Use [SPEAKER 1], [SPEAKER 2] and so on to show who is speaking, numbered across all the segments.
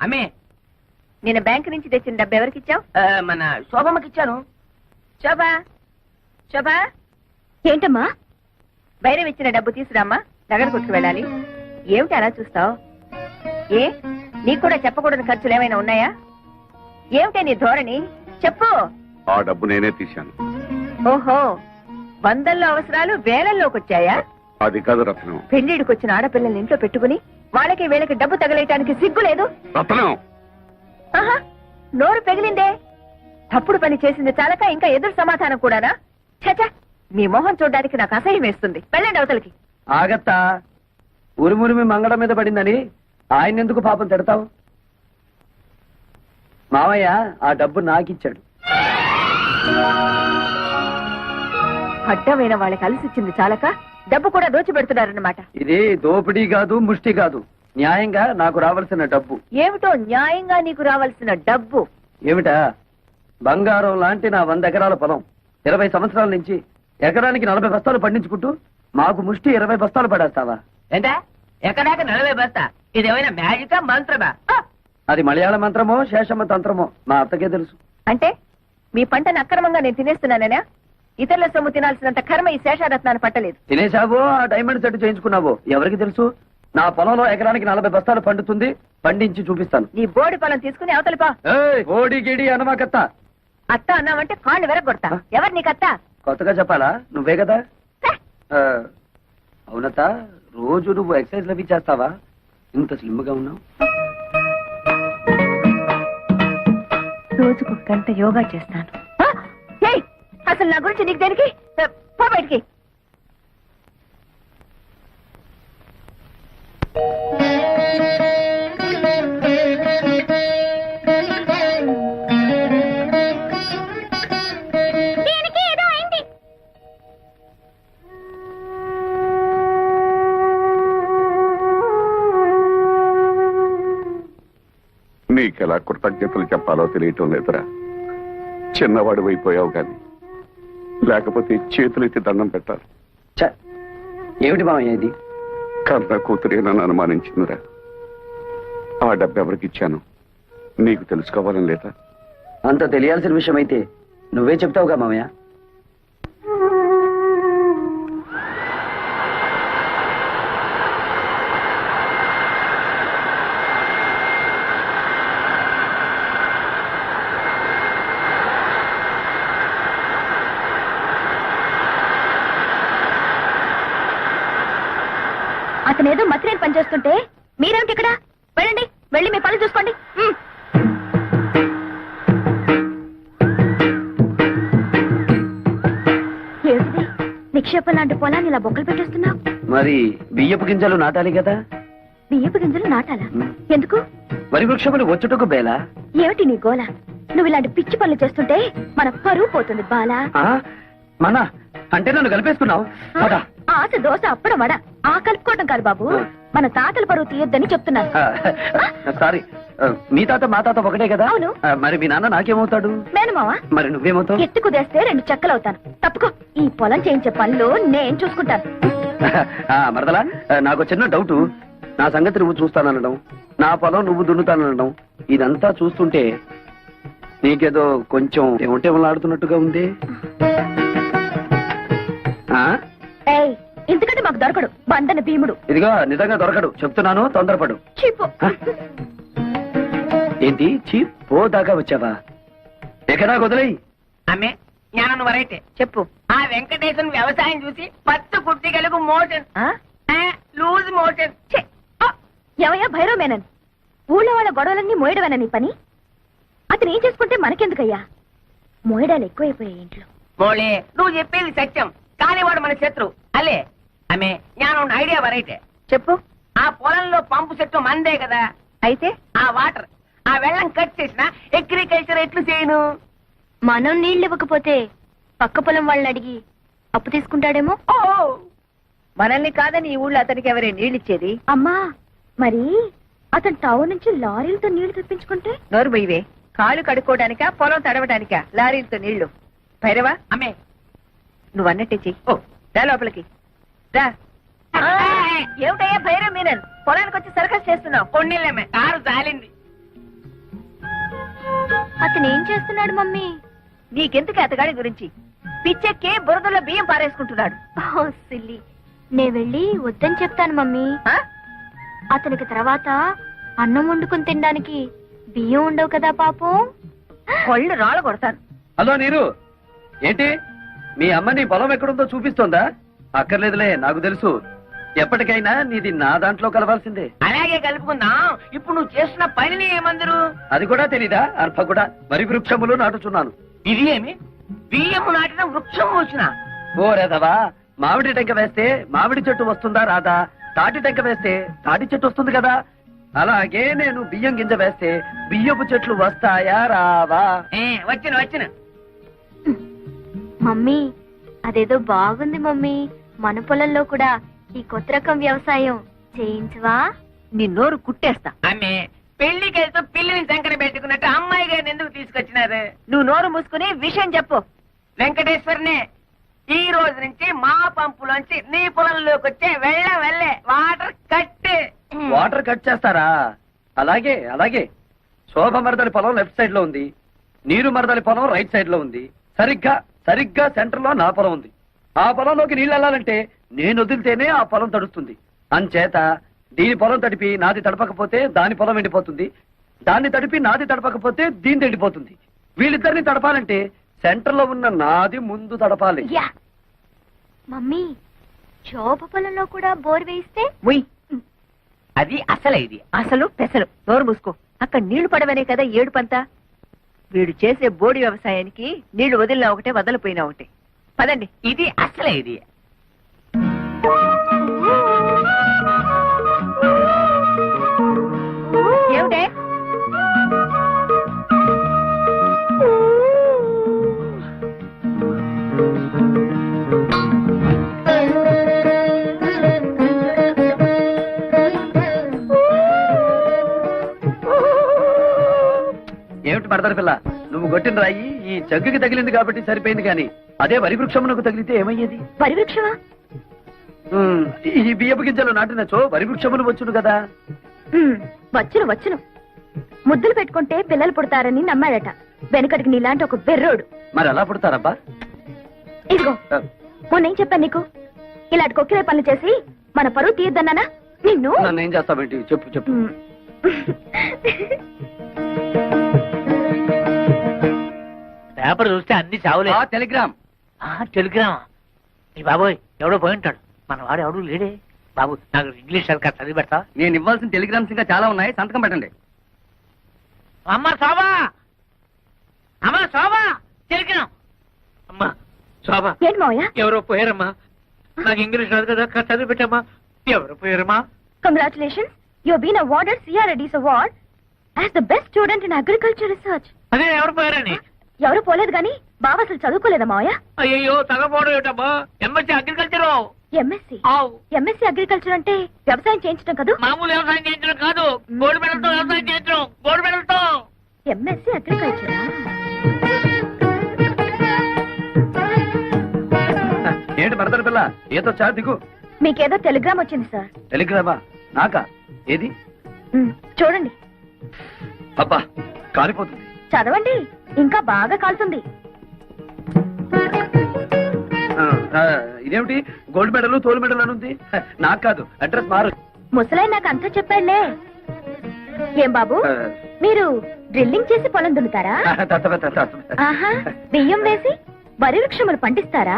[SPEAKER 1] అమ్మే
[SPEAKER 2] నేను బ్యాంక్ నుంచి తెచ్చిన డబ్బు ఎవరికి ఇచ్చావు?
[SPEAKER 1] మన శోభమ్మకి ఇచ్చాను.
[SPEAKER 2] శోభా, శోభా, ఏంటమ్మా? బైరం ఇచ్చిన డబ్బు తీసురామ్మా, నగర కొట్టుకు వెళ్ళాలి. ఏమిటి అలా చూస్తావు? ఏ నీకు కూడా చెప్పకూడని ఖర్చులు ఏమైనా ఉన్నాయా? ఏమిటే నీ ధోరణి? చెప్పు.
[SPEAKER 3] ఆ డబ్బు నేనే తీశాను.
[SPEAKER 2] ఓహో, వందల్లో అవసరాలు వేలల్లోకి వచ్చాయా?
[SPEAKER 3] అది కాదు రత్నం.
[SPEAKER 2] పెళ్లిడికి వచ్చిన ఆడపిల్లల్ని ఇంట్లో పెట్టుకుని వాళ్ళకి వీళ్ళకి డబ్బు తగలేయటానికి సిగ్గు లేదు?
[SPEAKER 3] రత్నం,
[SPEAKER 2] ఆహా, నోరు పెగిలిందే. తప్పుడు పని చేసింది చాలక ఇంకా ఎదురు సమాధానం కూడానా? చచ, మీ మొహం చూడడానికి నాకు అసహ్యం వేస్తుంది. వెళ్ళండి అవతలకి.
[SPEAKER 4] ఆగత్తా, ఉరుమురిమి మంగళం మీద పడిందని ఆయన ఎందుకు పాపం తిడతావు? మావయ్య ఆ డబ్బు నాకిచ్చాడు.
[SPEAKER 2] అడ్డమైన వాళ్ళకి అలసిచ్చింది చాలక డబ్బు కూడా దోచిపెడుతున్నారన్నమాట.
[SPEAKER 4] ఇది దోపిడీ కాదు, ముష్టి కాదు, న్యాయంగా నాకు రావాల్సిన డబ్బు.
[SPEAKER 2] ఏమిటో న్యాయంగా నీకు రావాల్సిన డబ్బు?
[SPEAKER 4] ఏమిటా? బంగారం లాంటి నా 100 ఎకరాల పొలం 20 సంవత్సరాల నుంచి ఎకరానికి 40 బస్తాలు పండించుకుంటూ మాకు ముష్టి 20 బస్తాలు పడేస్తావా?
[SPEAKER 1] ఏంటా ఎక్కడాక 40 బస్తా? ఇదేమైనా మ్యాజికా మంత్రమా?
[SPEAKER 4] అది మలయాళ మంత్రమో శేషమ్మ తంత్రమో మా అత్తకే తెలుసు.
[SPEAKER 2] అంటే మీ పంటను అక్రమంగా నేను తినేస్తున్నానేనా? ఇతరుల సొమ్ము తినాల్సినంత కర్మ ఈ శేషారత్నాన్ని పట్టలేదు.
[SPEAKER 4] తినేశావో ఆ డైమండ్ సెట్ చేయించుకున్నావో ఎవరికి తెలుసు? నా పొలంలో ఎకరానికి 40 బస్తాలు పండుతుంది, పండించి చూపిస్తాను.
[SPEAKER 2] నీ బోడి పొలం తీసుకుని అవతలిపా.
[SPEAKER 4] ఓడి గిడి అనమాకత్త.
[SPEAKER 2] అత్త అన్నావంటే కాళ్ళు వెరగొడతా. ఎవరు నీకత్త?
[SPEAKER 4] కొత్తగా చెప్పాలా? నువ్వే కదా. అవునత్త, రోజు నువ్వు ఎక్సర్సైజ్ అవి చేస్తావా? ఇంత స్లిమ్ గా ఉన్నావు.
[SPEAKER 2] రోజుకు గంట యోగా చేస్తాను. అసలు నా గురించి నీకు దేనికి? పో బయటికి.
[SPEAKER 3] నీకెలా కృతజ్ఞతలు చెప్పాలో తెలియటం లేదురా. చిన్నవాడు అయిపోయావు గాని లేకపోతే చేతులెత్తి దండం పెట్టాలి.
[SPEAKER 4] ఏమిటి మామయ్య ఇది?
[SPEAKER 3] కన్న కూతురే నన్ను అనుమానించిందిరా. ఆ డబ్బు ఎవరికి ఇచ్చాను నీకు తెలుసుకోవాలని లేదా?
[SPEAKER 4] అంత తెలియాల్సిన విషయం అయితే నువ్వే చెప్తావుగా మామయ్య.
[SPEAKER 2] అతనేదో మత్రేని పనిచేస్తుంటే మీరేమిటి ఇక్కడ? వెళ్ళండి, వెళ్ళి మీ పనులు చూసుకోండి. ఏమిటి నిక్షేపం లాంటి పొలాన్ని ఇలా బొక్కలు పెట్టేస్తున్నావు?
[SPEAKER 4] మరి బియ్యపు గింజలు నాటాలి కదా.
[SPEAKER 2] బియ్యపు గింజలు నాటాలా? ఎందుకు?
[SPEAKER 4] వరి వృక్షములు వచ్చుటకు బేలా.
[SPEAKER 2] ఏమిటి నీ గోల? నువ్వు ఇలాంటి పిచ్చి పనులు చేస్తుంటే మన పరువు పోతుంది బాలా.
[SPEAKER 4] మన అంటే నన్ను కలిపేసుకున్నావు.
[SPEAKER 2] ఆశ దోశ అప్పడం వడ ఆ కలుపుకోవడం కాదు బాబు, మన తాతల పరువు తీయొద్దని చెప్తున్నాను.
[SPEAKER 4] సారీ, మీ తాత మా తాత ఒకటే కదా.
[SPEAKER 2] అవును.
[SPEAKER 4] మరి మీ నాన్న నాకేమవుతాడు?
[SPEAKER 2] మేనమావా.
[SPEAKER 4] మరి నువ్వేమవుతావు?
[SPEAKER 2] ఎత్తు కుదేస్తే 2 చెక్కలవుతాను. తప్పుకో, ఈ పొలం చేయించే పనులు నేను చూసుకుంటాను.
[SPEAKER 4] మరదలా, నాకు చిన్న డౌట్. నా సంగతి నువ్వు చూస్తాననడం, నా పొలం నువ్వు దున్నుతాననడం, ఇదంతా చూస్తుంటే నీకేదో కొంచెం ఏమంటేమలాడుతున్నట్టుగా ఉంది.
[SPEAKER 2] ఎందుకంటే మాకు దొరకడు బండన భీముడు.
[SPEAKER 4] ఇదిగో నిజంగా దొరకడు చెప్తున్నాను, తొందరపడు. ఏంటి చీప్ పో దాకా వచ్చావా? ఎక్కడా వదిలేయి.
[SPEAKER 1] అమ్మే జ్ఞానం వరైతే
[SPEAKER 2] చెప్పు.
[SPEAKER 1] ఆ వెంకటేశ్వర వ్యవసాయం చూసి పత్తు కుట్టిగలకు మోషన్ లూజ్ మోషన్.
[SPEAKER 2] ఎవయ్యా భైరవ మేనన్, ఊళ్ళో వాళ్ళ గొడవలన్నీ మోయడమేనా నీ పని? అతను ఏం చేసుకుంటే మనకెందుకయ్యా? మోయడాలు ఎక్కువైపోయాయి ఇంట్లో.
[SPEAKER 1] మోళే, నువ్వు చెప్పేది సత్యం, కానీ వాడు మన శత్రు అల్లే. ఆమె జ్ఞానం ఐడియా వరైతే
[SPEAKER 2] చెప్పు.
[SPEAKER 1] ఆ పొలంలో పంపు చెట్టు మందే కదా.
[SPEAKER 2] అయితే
[SPEAKER 1] ఆ వాటర్ ఆ వెళ్ళం కట్ చేసిన అగ్రికల్చర్ ఎట్లు చేయను?
[SPEAKER 2] మనం నీళ్లు ఇవ్వకపోతే పక్క పొలం వాళ్ళని అడిగి అప్పు తీసుకుంటాడేమో. మనల్ని కాదని ఈ ఊళ్ళో అతనికి ఎవరే నీళ్ళిచ్చేది? అమ్మా, మరి అతను టౌన్ నుంచి లారీలతో నీళ్లు తెప్పించుకుంటే? నోరు బొయ్యవే. కాళ్ళు కడుక్కోవడానికా పొలం తడవడానికా లారీలతో నీళ్లు? భైరవా,
[SPEAKER 1] అమ్మే
[SPEAKER 2] నువ్వు అన్నట్టే చెయ్యి. రా లోపలికి రా. ఏమిటయ్యా భైరవ్ మీనన్, పొలానికి వచ్చి సర్కస్ చేస్తున్నావు?
[SPEAKER 1] కొన్నిళ్ళమ్మే కారు జాలింది.
[SPEAKER 2] అతను ఏం చేస్తున్నాడు మమ్మీ?
[SPEAKER 5] నీకెందుకు అతగాడి గురించి? పిచ్చెక్కి బురదలో బియ్యం పారేసుకుంటున్నాడు.
[SPEAKER 2] ఓ సిల్లి, నే వెళ్ళి వద్దని చెప్తాను మమ్మీ.
[SPEAKER 5] ఆ?
[SPEAKER 2] అతనికి తర్వాత అన్నం వండుకుని తినడానికి బియ్యం ఉండవు కదా పాపం.
[SPEAKER 5] కొళ్ళు రాళ్ళు కొడతాను.
[SPEAKER 4] హలో నీరు, ఏంటి మీ అమ్మ నీ పొలం ఎక్కడుందో చూపిస్తోందా? అక్కర్లేదులే, నాకు తెలుసు. ఎప్పటికైనా నీది నా దాంట్లో కలవాల్సిందే.
[SPEAKER 1] అలాగే కలుపుకుందాం. ఇప్పుడు నువ్వు చేస్తున్న పనిని ఏమందరు?
[SPEAKER 4] అది కూడా తెలీదా? అర్భ కూడా వరి వృక్షములు నాటుచున్నాను.
[SPEAKER 1] ఇది ఏమి? బియ్యము నాటిన వృక్షం వచ్చిన
[SPEAKER 4] ఓ రేదవా, మామిడి టెంక వేస్తే మామిడి చెట్టు వస్తుందా రాదా? తాటి టెంక వేస్తే తాటి చెట్టు వస్తుంది కదా. అలాగే నేను బియ్యం గింజ వేస్తే బియ్యపు చెట్లు వస్తాయా రావా?
[SPEAKER 1] వచ్చిన
[SPEAKER 2] మమ్మీ, అదేదో బాగుంది మమ్మీ. మన పొలంలో కూడా ఈ కొత్త రకం వ్యవసాయం చేయించవా?
[SPEAKER 5] నీ నోరు కుట్టేస్తా.
[SPEAKER 1] ఆమె పెళ్లికి వెళ్తూ పిల్లిని సంకట పెట్టుకున్నట్టు అమ్మాయి గారిని ఎందుకు తీసుకొచ్చినారు?
[SPEAKER 5] నువ్వు నోరు మూసుకుని విషయం చెప్పు.
[SPEAKER 1] వెంకటేశ్వరనే, ఈ రోజు నుంచి మా పంపులోంచి నీ పొలంలోకి వచ్చే వెళ్ళే వాటర్ కట్.
[SPEAKER 4] వాటర్ కట్ చేస్తారా? అలాగే అలాగే. శోభ మరదలి పొలం లెఫ్ట్ సైడ్ లో ఉంది, నీరు మరదలి పొలం రైట్ సైడ్ లో ఉంది. సరిగ్గా సెంటర్ లో నా పొలం ఉంది. ఆ పొలంలోకి నీళ్ళు వెళ్ళాలంటే నేను వదిలితేనే ఆ పొలం తడుస్తుంది. అంచేత దీని పొలం తడిపి నాది తడపకపోతే దాని పొలం ఎండిపోతుంది, దాన్ని తడిపి నాది తడపకపోతే దీని ఎండిపోతుంది. వీళ్ళిద్దరిని తడపాలంటే సెంటర్ లో ఉన్న నాది ముందు తడపాలి.
[SPEAKER 2] యా మమ్మీ, శోభ పొలంలో కూడా బోర్ వేయిస్తే?
[SPEAKER 5] ఉయ్,
[SPEAKER 1] అది అసలే ఇది.
[SPEAKER 5] అసలు పెసలు. నోరు మూసుకో. అక్కడ నీళ్లు పడవనే కదా ఏడుపంతా. వీడు చేసే బోడి వ్యవసాయానికి నీళ్లు వదిలినా ఒకటే, వదలిపోయినా ఒకటే. పదండి.
[SPEAKER 1] ఇది అసలే ఇది.
[SPEAKER 5] ఏమిటే?
[SPEAKER 4] ఏమిటి మరదలి పిల్ల, నువ్వు కొట్టిన రాయి ఈ జగ్గుకి తగిలింది కాబట్టి సరిపోయింది, కానీ అదే వరి వృక్షమునకు తగిలితే ఏమయ్యేది?
[SPEAKER 2] వరి వృక్షమా?
[SPEAKER 4] ఈ బియ్యపు గింజలు నాటినచో వరి వృక్షములు వచ్చును కదా.
[SPEAKER 2] వచ్చును. ముద్దులు పెట్టుకుంటే పిల్లలు పుడతారని నమ్మాడట. వెనకటికి నీలాంటి ఒక బెర్రోడు.
[SPEAKER 4] మరి ఎలా పుడతారబ్బా?
[SPEAKER 2] ఇదిగో, మొన్నేం చెప్పాను నీకు? ఇలాంటి కొక్కిరే పనులు చేసి మన పరువు తీయద్దన్నానా నిన్ను?
[SPEAKER 4] నన్ను ఏం చేస్తావేంటి? చెప్పు.
[SPEAKER 1] పేపర్ చూస్తే అన్ని చావులే.
[SPEAKER 4] టెలిగ్రామ్.
[SPEAKER 1] టెలిగ్రామ్. ఈ బాబోయ్, ఎవడో పోయి ఉంటాడు. మన వాడు ఎవడు లేడే. బాబు, నాకు ఇంగ్లీష్ సరిగ్గా చదివి పెడతా.
[SPEAKER 4] నేను ఇవ్వాల్సిన టెలిగ్రామ్స్ ఇంకా చాలా ఉన్నాయి, సంతకం పెట్టండి.
[SPEAKER 1] అమ్మ శోభా, టెలిగ్రామ్. అమ్మా శోభా,
[SPEAKER 2] ఏంటి మావయ్య?
[SPEAKER 1] ఎవరో పోయారమ్మా. నాకు ఇంగ్లీష్ రాదు కదా, చదివి పెట్టమ్మా. ఎవరు పోయారమ్మా?
[SPEAKER 2] Congratulations, you have been awarded CRADS award as the best student in agriculture research.
[SPEAKER 1] అదే ఎవరు పోయారని?
[SPEAKER 2] ఎవరు పోలేదు గాని బావ అసలు చదువుకోలేదా మావయ్య?
[SPEAKER 1] అయ్యో, తగపోవడం ఏటమ్మా. MSc agriculture.
[SPEAKER 2] ఎంఎస్సీ అగ్రికల్చర్ అంటే వ్యవసాయం చేయించడం కదా?
[SPEAKER 1] మామూలు వ్యవసాయం చేయించడం కాదు, గోల్డ్ మెడల్తో వ్యవసాయం చేయించడం. గోల్డ్ మెడల్తో.
[SPEAKER 2] ఎంఎస్సీ అగ్రికల్చరా?
[SPEAKER 4] ఏంటి మరదలి పిల్ల, ఏదో చా దిగు.
[SPEAKER 2] మీకేదో టెలిగ్రామ్ వచ్చింది సార్.
[SPEAKER 4] టెలిగ్రామా? నాకా? ఏది?
[SPEAKER 2] చూడండి.
[SPEAKER 4] అబ్బా, కాలిపోతుంది.
[SPEAKER 2] చదవండి, ఇంకా బాగా కాలుతుంది.
[SPEAKER 4] ఇదేమిటి గోల్డ్ మెడల్ తోలు మెడల్ అని ఉంది? నాకు కాదు, అడ్రస్ మారు.
[SPEAKER 2] ముసలాయి నాకు అంతా చెప్పాడులే. ఏం బాబు, మీరు డ్రిల్లింగ్ చేసి పొలం దున్నుతారా? ఆహా, బియ్యం వేసి వరి వృక్షములు పండిస్తారా?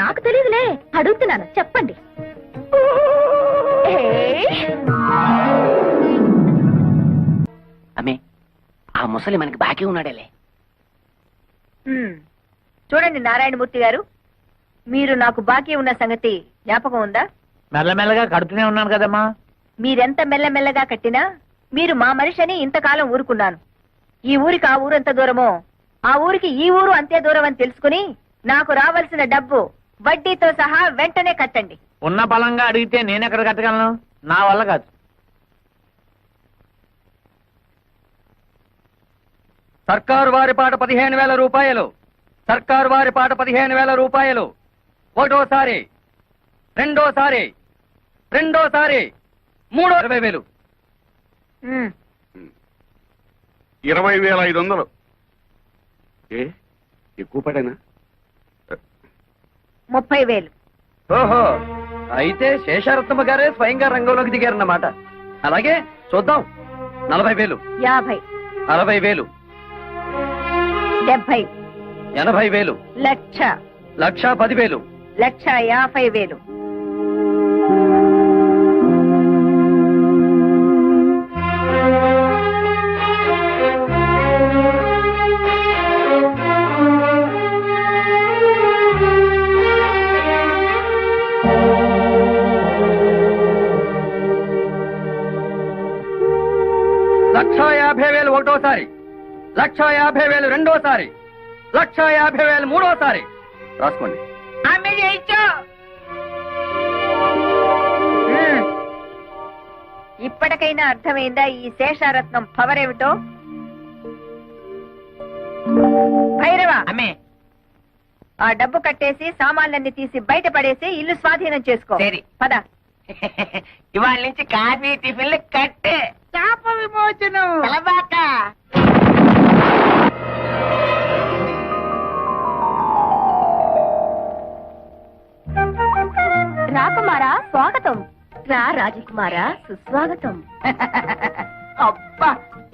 [SPEAKER 2] నాకు తెలియదులే, అడుగుతున్నాను, చెప్పండి.
[SPEAKER 1] అమ్మే, ఆ ముసలి మనకి బాకీ ఉన్నాడేలే.
[SPEAKER 5] చూడండి నారాయణమూర్తి గారు, మీరు నాకు బాకీ ఉన్న సంగతి జ్ఞాపకం ఉందా?
[SPEAKER 1] మెల్లమెల్లగా కడుతూనే ఉన్నాను కదమ్మా.
[SPEAKER 5] మీరెంత మెల్లమెల్లగా కట్టినా మీరు మా మనిషి అని ఇంతకాలం ఊరుకున్నాను. ఈ ఊరికి ఆ ఊరు ఎంత దూరమో, ఆ ఊరికి ఈ ఊరు అంతే దూరం అని తెలుసుకుని నాకు రావాల్సిన డబ్బు వడ్డీతో సహా వెంటనే కట్టండి.
[SPEAKER 1] ఉన్న బలంగా అడిగితే నేనెక్కడ కట్టగలను? నా వల్ల కాదు.
[SPEAKER 4] సర్కారు వారి పాట 15,000 రూపాయలు. సర్కారు వారి పాట 15,000 రూపాయలు. ఒకటోసారి, రెండోసారి, మూడో 20,000.
[SPEAKER 3] 20,500. ఏ ఎక్కువ పడేనా?
[SPEAKER 5] 30,000.
[SPEAKER 4] ఓహో, అయితే శేషారత్నమ్మ గారే స్వయంగా రంగంలోకి దిగారన్నమాట. అలాగే చూద్దాం. 40,000,
[SPEAKER 5] 50,
[SPEAKER 4] 60,000,
[SPEAKER 5] 70,
[SPEAKER 4] 80,000,
[SPEAKER 5] లక్ష,
[SPEAKER 4] 1,10,000.
[SPEAKER 5] 1,50,000.
[SPEAKER 4] లక్ష 50,000 ఒకటోసారి, 1,50,000 రెండోసారి, 1,50,000 మూడోసారి. రాసుకోండి.
[SPEAKER 1] అమ్మే చేయించు.
[SPEAKER 5] ఇప్పటికైనా అర్థమైందా ఈ శేషారత్నం పవర్ ఏమిటో? భైరవ,
[SPEAKER 1] అమ్మే
[SPEAKER 5] ఆ డబ్బు కట్టేసి సామాన్లన్నీ తీసి బయట పడేసి ఇల్లు స్వాధీనం చేసుకో.
[SPEAKER 1] సరే.
[SPEAKER 5] పద.
[SPEAKER 1] ఇవాళ నుంచి కాఫీ టిఫిన్లు కట్టే. శాప విమోచనం. తలబాక.
[SPEAKER 2] రాకుమారా స్వాగతం. రా రాజకుమారా సుస్వాగతం.
[SPEAKER 1] అబ్బా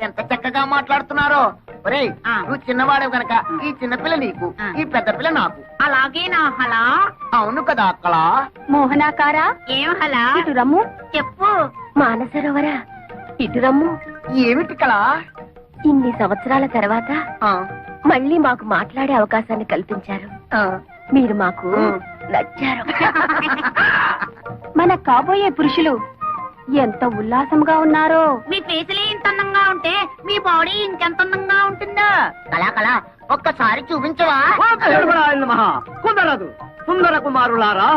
[SPEAKER 1] ఎంత చక్కగా మాట్లాడుతున్నారో. ఒరేయ్, నువ్వు చిన్నవాడవు గనక ఈ చిన్నపిల్ల నీకు, ఈ పెద్ద పిల్ల నాకు. అలాగే నా హలా. అవును కదా అక్కడ.
[SPEAKER 2] మోహనాకారా
[SPEAKER 1] ఏం హలా?
[SPEAKER 2] ఇటు రమ్ము.
[SPEAKER 1] చెప్పు.
[SPEAKER 2] మానసరోవరా ఇటు రమ్ము.
[SPEAKER 1] ఏమిటి కళ?
[SPEAKER 2] ఇన్ని సంవత్సరాల తర్వాత మళ్ళీ మాకు మాట్లాడే అవకాశాన్ని కల్పించారు. మీరు మాకు నచ్చారు. మన కాబోయే పురుషులు ఎంత ఉల్లాసంగా ఉన్నారో.
[SPEAKER 1] మీ ఫేసులే ఇంత అందంగా ఉంటే మీ బాడీ ఇంకెంత అందంగా ఉంటుందో. కళా ఒక్కసారి చూపించవా?
[SPEAKER 4] కుదరదు. సుందర కుమారులారా,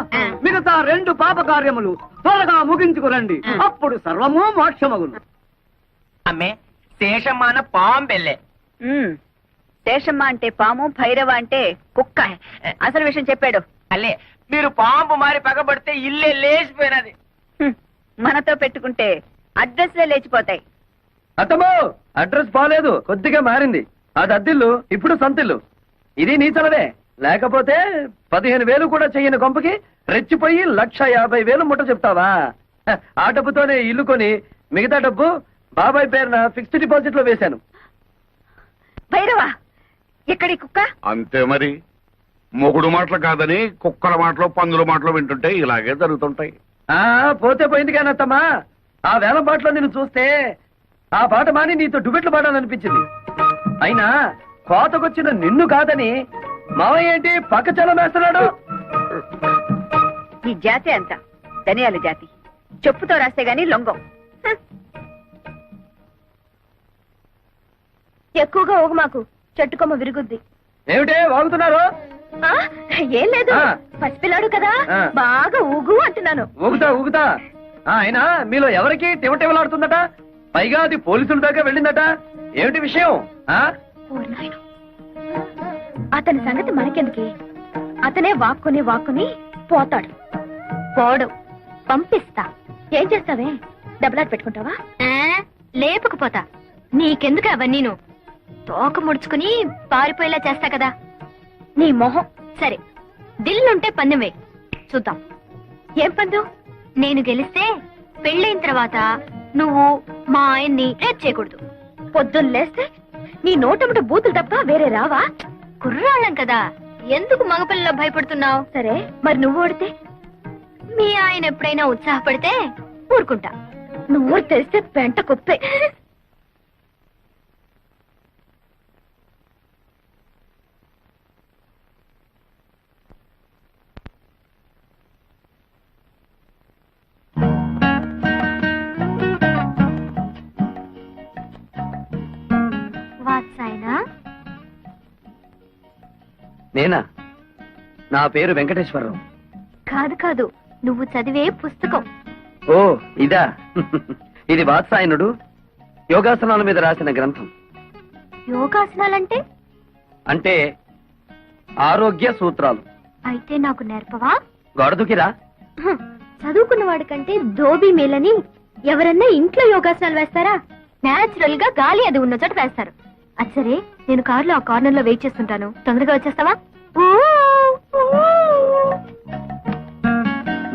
[SPEAKER 4] మిగతా 2 పాప కార్యములు త్వరగా ముగించుకురండి. అప్పుడు సర్వము మోక్షమగును.
[SPEAKER 1] అమ్మే శేషమాన పాంబెల్లే.
[SPEAKER 5] శేషమ్మ అంటే పాము, భైరవ అంటే కుక్క. అసలు విషయం చెప్పాడు.
[SPEAKER 1] అల్లే మీరు పాంపు మారి పగబడితే ఇల్లే లేచిపోయినది.
[SPEAKER 5] మనతో పెట్టుకుంటే అడ్రస్లే లేచిపోతాయి.
[SPEAKER 4] అత్తమ్మో, అడ్రస్ బాలేదు, కొద్దిగా మారింది. అది అద్దిల్లు, ఇప్పుడు సంతిల్లు. ఇది నీ చలవే. లేకపోతే 15,000 కూడా చెయ్యని కొంపకి రెచ్చిపోయి 1,50,000 ముట్ట చెప్తావా? ఆ డబ్బుతోనే ఇల్లు కొని మిగతా డబ్బు బాబాయ్ పేరున ఫిక్స్డ్ డిపాజిట్ లో వేశాను.
[SPEAKER 5] భైరవ, ఎక్కడి కుక్క?
[SPEAKER 3] అంతే మరి. మొగుడు మాటలు కాదని కుక్కల మాటలు పందుల మాటలు వింటుంటే ఇలాగే జరుగుతుంటాయి.
[SPEAKER 4] పోతే పోయింది కానీ అత్తమ్మా, ఆ వేల పాటలో నిన్ను చూస్తే ఆ పాట మాని నీతో డుబెట్లు పాడాలనిపించింది. అయినా కోతకొచ్చిన నిన్ను కాదని మావయ్య ఏంటి పక్క చలం వేస్తున్నాడు?
[SPEAKER 5] ఈ జాతి అంత ధనియాల జాతి. చెప్పుతో రాస్తే గాని లొంగం.
[SPEAKER 2] ఎక్కువగా ఊగు మాకు, చెట్టుకొమ్మ విరుగుద్ది.
[SPEAKER 4] ఏమిటే వాగుతున్నారు?
[SPEAKER 2] ఏం లేదు,
[SPEAKER 4] ఆ.
[SPEAKER 2] పసిపిల్లాడు కదా,
[SPEAKER 4] ఆ.
[SPEAKER 2] బాగా ఊగు అంటున్నాను.
[SPEAKER 4] ఊగుతా. అయినా మీలో ఎవరికి టివటివలాడుతుందట? పైగా అది పోలీసుల దాకా వెళ్ళిందట. ఏమిటి విషయం?
[SPEAKER 2] ఓరి నాయనో. అతని సంగతి మనకెందుకే? అతనే వాక్కుని పోతాడు. పోడు, పంపిస్తా. ఏం చేస్తావే? డబ్బులాట పెట్టుకుంటావా? లేపుకుపోతా. నీకెందుకు అవన్నీను? తోక ముడుచుకుని పారిపోయేలా చేస్తా కదా. నీ మొహం. సరే, దిల్లుంటే పందెమే చూద్దాం. ఏం పందెం? నేను గెలిస్తే పెళ్ళైన తర్వాత నువ్వు మా ఆయన్ని రేప్ చేయకూడదు. పొద్దున్న లేస్తే నీ నోటముట బూతులు తప్ప వేరే రావా? కుర్రాళ్ళం కదా, ఎందుకు మగపిల్లలో భయపడుతున్నావు? సరే, మరి నువ్వు ఓడితే? మీ ఆయన ఎప్పుడైనా ఉత్సాహపడితే ఊరుకుంటా. నువ్వు తెలిస్తే పెంట కుప్పే.
[SPEAKER 4] నేనా? నా పేరు వెంకటేశ్వరరావు.
[SPEAKER 2] కాదు, నువ్వు చదివే పుస్తకం.
[SPEAKER 4] ఓ ఇదా? ఇది వాత్సాయనుడు యోగాసనాల మీద రాసిన గ్రంథం.
[SPEAKER 2] యోగాసనాలంటే?
[SPEAKER 4] అంటే ఆరోగ్య సూత్రాలు.
[SPEAKER 2] అయితే నాకు నేర్పవా?
[SPEAKER 4] గొడదుకిరా.
[SPEAKER 2] చదువుకున్న వాడికంటే దోబీ మేలని ఎవరన్నా ఇంట్లో యోగాసనాలు వేస్తారా? నేచురల్ గా గాలి అది ఉన్న చోట వేస్తారు. అది సరే, నేను కారులో ఆ కార్నర్ లో వెయిట్ చేస్తుంటాను, తొందరగా వచ్చేస్తావా?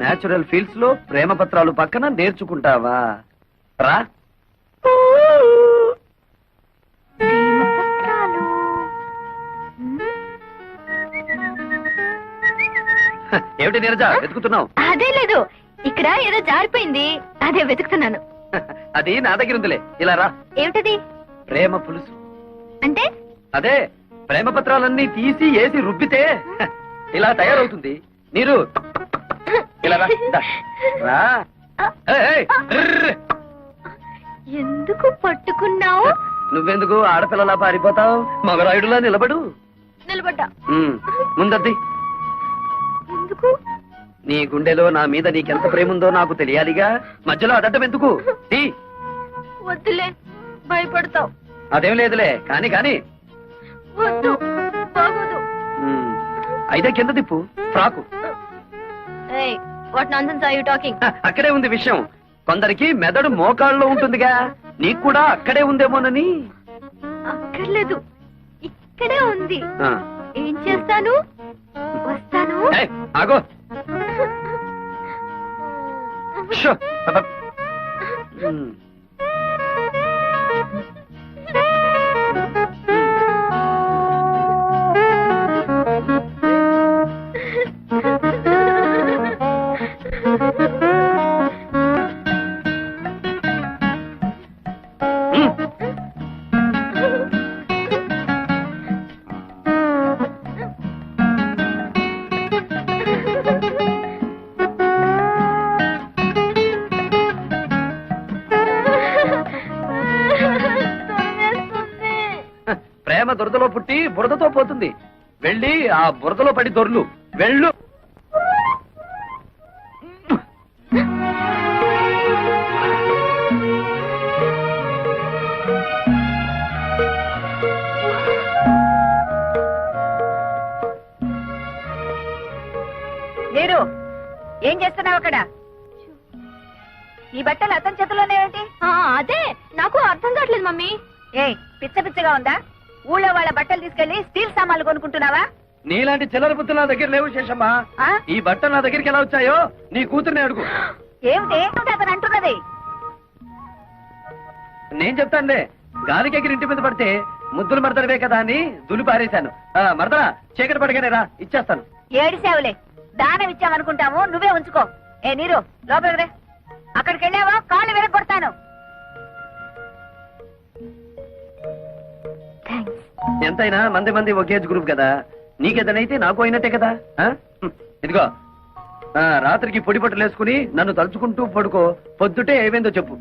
[SPEAKER 4] నేచురల్ ఫీల్డ్స్ లో ప్రేమ పత్రాలు పక్కన నేర్చుకుంటావా? రా.
[SPEAKER 2] ప్రేమపత్రాలు.
[SPEAKER 4] ఏమిటి నీరజ వెతుకుతున్నావు?
[SPEAKER 2] అదే లేదు, ఇక్కడ ఏదో జారిపోయింది, అదే వెతుకుతున్నాను.
[SPEAKER 4] అది నా దగ్గర ఉందిలే, ఇలా రా.
[SPEAKER 2] ఏమిటది?
[SPEAKER 4] ప్రేమ పులుసు.
[SPEAKER 2] అంటే
[SPEAKER 4] అదే ప్రేమ పత్రాలన్నీ తీసి ఏసి రుబ్బితే ఇలా తయారవుతుంది. నీరు ఇలా రా. దా. రా. ఏయ్, ఏయ్, ర్ర్.
[SPEAKER 2] ఎందుకు పట్టుకున్నావు?
[SPEAKER 4] నువ్వెందుకు ఆడపిల్లలా పారిపోతావు? మగరాయుడులా నిలబడు.
[SPEAKER 2] నిలబడ్డా.
[SPEAKER 4] ముందద్ది.
[SPEAKER 2] ఎందుకు?
[SPEAKER 4] నీ గుండెలో నా మీద నీకెంత ప్రేమ ఉందో నాకు తెలియాలిగా. మధ్యలో అదడ్డం ఎందుకు? తీ.
[SPEAKER 2] వద్దులే, భయపడతావు.
[SPEAKER 4] అదేం లేదులే, కాని కాని.
[SPEAKER 2] వద్దు, బాగోదు.
[SPEAKER 4] అయితే కింద తిప్పు. Frock.
[SPEAKER 2] What nonsense are you talking?
[SPEAKER 4] అక్కడే ఉంది విషయం. కొందరికి మెదడు మోకాళ్ళలో ఉంటుందిగా, నీకు కూడా అక్కడే ఉందేమోనని.
[SPEAKER 2] అక్కర్లేదు, ఇక్కడే ఉంది.
[SPEAKER 4] ఆ.
[SPEAKER 2] ఏం చేస్తాను? వస్తాను.
[SPEAKER 4] ఏయ్, ఆగో. షో. అబ్బ. ప్రేమ దురదలో పుట్టి బురదతో పోతుంది. వెళ్ళి ఆ బురదలో పడి దొర్లు. వెళ్ళు.
[SPEAKER 5] నీరు, ఏం చేస్తున్నావు అక్కడ? ఈ బట్టలు అతని చేతిలోనే ఏంటి?
[SPEAKER 2] అదే నాకు అర్థం కావట్లేదు మమ్మీ.
[SPEAKER 5] పిచ్చ పిచ్చగా ఉందా? ఊళ్ళో వాళ్ళ బట్టలు తీసుకెళ్లి స్టీల్ సామాన్లు కొనుక్కుంటున్నావా?
[SPEAKER 4] నీలాంటి చిల్లర బుద్ధులు నా దగ్గర లేవు శేషమ్మా.
[SPEAKER 5] ఆ?
[SPEAKER 4] ఈ బట్టలు నా దగ్గరికి ఎలా వచ్చాయో నీ కూతుర్ని అడుగు.
[SPEAKER 5] ఏమిటి అతను అంటున్నది?
[SPEAKER 4] నేను చెప్తానులే. గాలికి ఎగిరి ఇంటి మీద పడితే ముద్దులు మరదడవే కదా అని దులి పారేశాను. మరదరా, చీకటి పడగానే రా, ఇచ్చేస్తాను.
[SPEAKER 5] ఏడిసావులే, దానం ఇచ్చామనుకుంటాము, నువ్వే ఉంచుకో. ఏ నీరు, లోపలికి రే. అక్కడికి వెళ్ళావా కాళ్ళు విరగొడతాను.
[SPEAKER 4] ఎంతైనా మంది మంది ఒకే గ్రూప్ కదా. నీకేదనైతే నాకు అయినట్టే కదా. ఇదిగో, రాత్రికి పొడి బట్టలు వేసుకుని నన్ను తలుచుకుంటూ పడుకో. పొద్దుటే ఏమైందో చెప్పు.